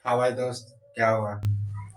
हाँ भाई दोस्त, क्या हुआ?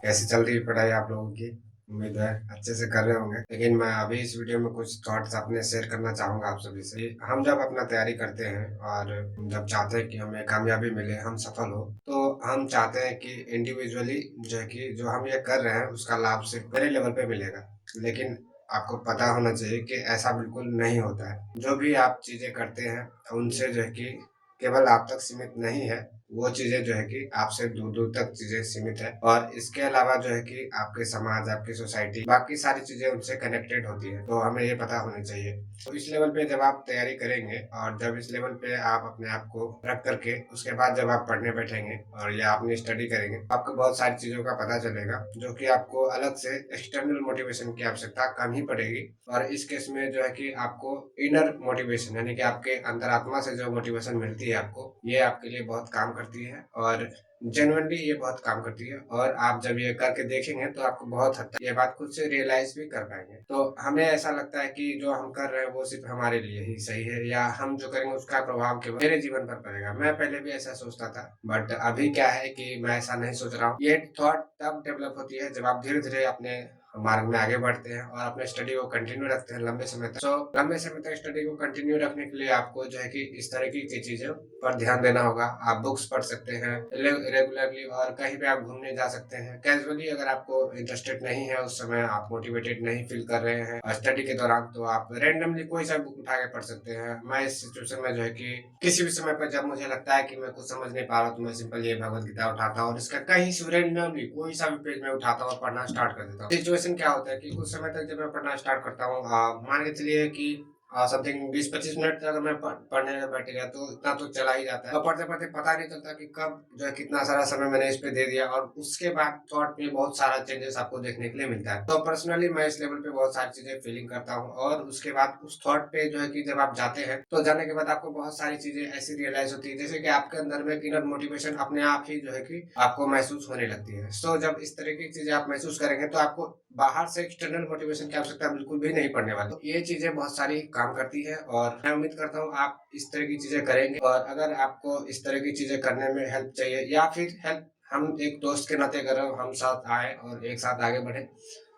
कैसी चल रही है पढ़ाई आप लोगों की? उम्मीद है अच्छे से कर रहे होंगे। लेकिन मैं अभी इस वीडियो में कुछ थॉट्स अपने शेयर करना चाहूंगा आप सभी से। हम जब अपना तैयारी करते हैं और जब चाहते हैं कि हमें कामयाबी मिले, हम सफल हो, तो हम चाहते हैं कि इंडिविजुअली जो है कि जो हम ये कर रहे हैं उसका लाभ सिर्फ मेरे लेवल पे मिलेगा। लेकिन आपको पता होना चाहिए कि ऐसा बिल्कुल नहीं होता है। जो भी आप चीजें करते हैं उनसे जो है कि केवल आप तक सीमित नहीं है, वो चीज़ें जो है कि आपसे दूर-दूर तक चीज़ें सीमित है और इसके अलावा जो है कि आपके समाज, आपकी सोसाइटी, बाकी सारी चीज़ें उनसे कनेक्टेड होती हैं, तो हमें ये पता होनी चाहिए। तो इस लेवल पे जब आप तैयारी करेंगे और जब इस लेवल पे आप अपने आप को रख करके उसके बाद जब आप पढ़ने बैठेंगे और या अपनी स्टडी करेंगे, आपको बहुत सारी चीज़ों का पता चलेगा, जो कि आपको अलग से एक्सटर्नल मोटिवेशन की आवश्यकता कम ही पड़ेगी। और इस केस में जो है कि आपको इनर मोटिवेशन यानी कि आपके अंतरात्मा से जो मोटिवेशन मिलती है आपको, ये आपके लिए बहुत काम करती है और जेनुइनली ये बहुत काम करती है। और आप जब ये करके देखेंगे तो आपको बहुत हद तक ये बात खुद से रियलाइज भी कर पाएंगे। तो हमें ऐसा लगता है कि जो हम कर रहे हैं वो सिर्फ हमारे लिए ही सही है या हम जो करेंगे उसका प्रभाव केवल मेरे जीवन पर पड़ेगा। मैं पहले भी ऐसा सोचता था, बट अभी क्या है कि मैं ऐसा नहीं सोच रहा हूँ। ये थॉट तब डेवलप होती है जब आप धीरे धीरे अपने मार्ग में आगे बढ़ते हैं और अपने स्टडी को कंटिन्यू रखते हैं लंबे समय तक। लंबे समय तक स्टडी को कंटिन्यू रखने के लिए आपको जो है कि इस तरह की चीज़ों पर ध्यान देना होगा। आप बुक्स पढ़ सकते हैं रेगुलरली और कहीं पे आप घूमने जा सकते हैं। कैजुअली अगर आपको इंटरेस्टेड नहीं है, उस समय आप मोटिवेटेड नहीं फील कर रहे हैं स्टडी के दौरान, तो आप रैंडमली कोई सा बुक उठा के पढ़ सकते हैं। मैं इस सिचुएशन में जो है कि किसी भी समय पर जब मुझे लगता है कि मैं कुछ समझ नहीं पा रहा हूँ, तो मैं सिंपल ये भगवत गीता उठाता हूँ और इसका कहीं से रैंडमली कोई सा भी पेज में उठाता हूँ और पढ़ना स्टार्ट कर देता हूँ। सिचुएशन क्या होता है कि कुछ समय तक जब मैं पढ़ना स्टार्ट करता हूँ, मान के चलिए कि समथिंग 20-25 मिनट अगर मैं पढ़ने बैठ गया तो इतना तो चला ही जाता है और पढ़ते-पढ़ते पता नहीं चलता कि कब जो है कितना सारा समय मैंने इस पे दे दिया और उसके बाद थॉट में बहुत सारा चेंजेस आपको देखने के लिए मिलता है। तो पर्सनली मैं इस लेवल पे बहुत सारी चीज़ें फीलिंग करता हूँ और उसके बाद उस थॉट पे जो है कि जब आप जाते हैं, तो जाने के बाद आपको बहुत सारी चीज़ें ऐसी रियलाइज़ होती है जैसे कि आपके अंदर में एक इनर मोटिवेशन अपने आप ही जो है कि आपको महसूस होने लगती है। सो जब इस तरह की चीज़ें आप महसूस करेंगे तो आपको बाहर से एक्सटर्नल मोटिवेशन की आवश्यकता बिल्कुल भी नहीं पड़ने वाली। तो ये चीज़ें बहुत सारी काम करती है और मैं उम्मीद करता हूँ आप इस तरह की चीज़ें करेंगे। और अगर आपको इस तरह की चीज़ें करने में हेल्प चाहिए या फिर हेल्प हम एक दोस्त के नाते अगर हम साथ आए और एक साथ आगे बढ़े,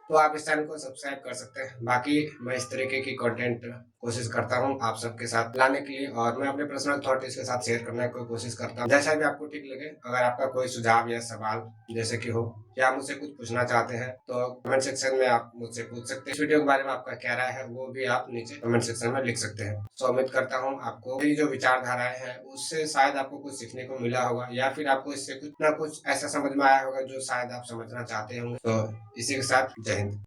तो आप इस चैनल को सब्सक्राइब कर सकते हैं। बाकी मैं इस तरीके की कंटेंट कोशिश करता हूँ आप सबके साथ लाने के लिए और मैं अपने पर्सनल थॉट इसके साथ शेयर करने की कोशिश करता हूँ। जैसा भी आपको ठीक लगे, अगर आपका कोई सुझाव या सवाल जैसे कि हो या आप मुझसे कुछ पूछना चाहते हैं तो कमेंट सेक्शन में आप मुझसे पूछ सकते हैं। इस वीडियो के बारे में आपका क्या राय है वो भी आप नीचे कमेंट सेक्शन में लिख सकते हैं। सो उम्मीद करता हूँ आपको मेरी जो विचारधाराएं हैं उससे शायद आपको कुछ सीखने को मिला होगा या फिर आपको इससे कुछ ना कुछ ऐसा समझ में आया होगा जो शायद आप समझना चाहते होंगे। तो इसी के साथ जय हिंद।